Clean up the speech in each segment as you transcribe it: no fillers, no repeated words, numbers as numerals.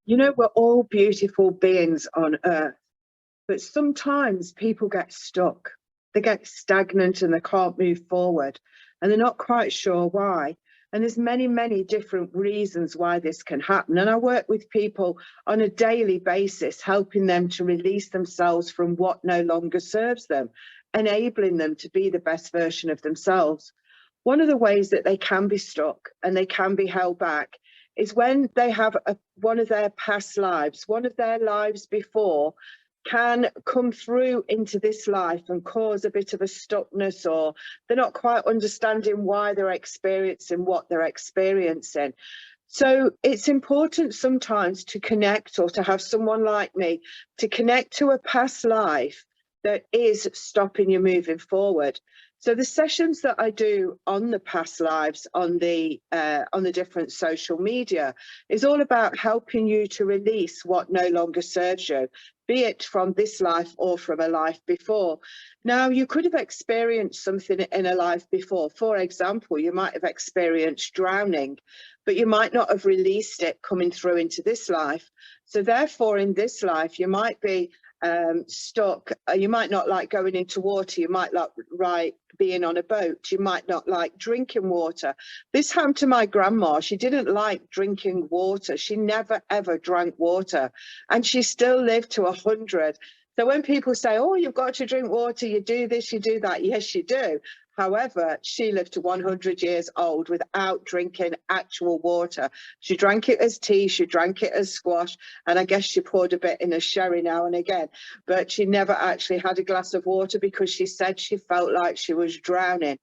You know, we're all beautiful beings on earth, but sometimes people get stuck. They get stagnant and they can't move forward, and they're not quite sure why. And there's many different reasons why this can happen. And I work with people on a daily basis, helping them to release themselves from what no longer serves them, enabling them to be the best version of themselves. One of the ways that they can be stuck and they can be held back is when they have one of their past lives, one of their lives before can come through into this life and cause a bit of a stuckness, or they're not quite understanding why they're experiencing what they're experiencing. So it's important sometimes to connect, or to have someone like me to connect to a past life that is stopping you moving forward. So the sessions that I do on the past lives on the different social media is all about helping you to release what no longer serves you, be it from this life or from a life before. Now, you could have experienced something in a life before. For example, you might have experienced drowning, but you might not have released it coming through into this life. So therefore, in this life, you might be stuck. You might not like going into water. You might like being on a boat. You might not like drinking water. This happened to my grandma. She didn't like drinking water. She never ever drank water, and she still lived to 100. So when people say, oh, you've got to drink water, you do this, you do that, yes, you do. However, she lived to 100 years old without drinking actual water. She drank it as tea, she drank it as squash, and I guess she poured a bit in a sherry now and again. But she never actually had a glass of water because she said she felt like she was drowning.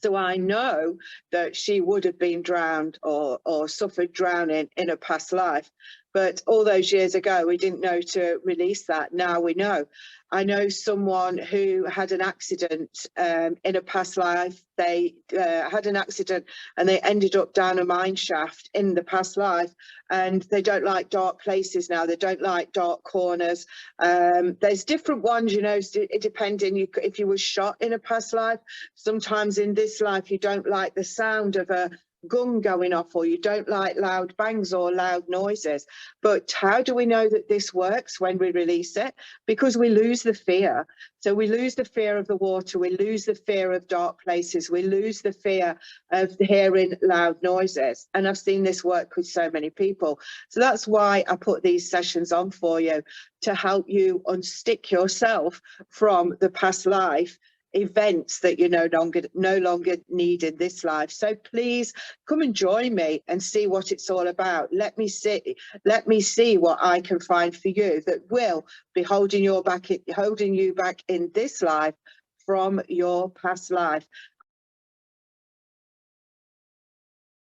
So I know that she would have been drowned or suffered drowning in a past life. But all those years ago, we didn't know to release that. Now we know. I know someone who had an accident in a past life. They had an accident and they ended up down a mine shaft in the past life. And they don't like dark places now. They don't like dark corners. There's different ones, you know, depending if you were shot in a past life. Sometimes in this life, you don't like the sound of a gun going off, or you don't like loud bangs or loud noises. But how do we know that this works when we release it? Because we lose the fear. So we lose the fear of the water, we lose the fear of dark places, we lose the fear of hearing loud noises. And I've seen this work with so many people. So that's why I put these sessions on for you, to help you unstick yourself from the past life events that you no longer need in this life. So please come and join me and see what it's all about. Let me see what I can find for you that will be holding you back in this life from your past life.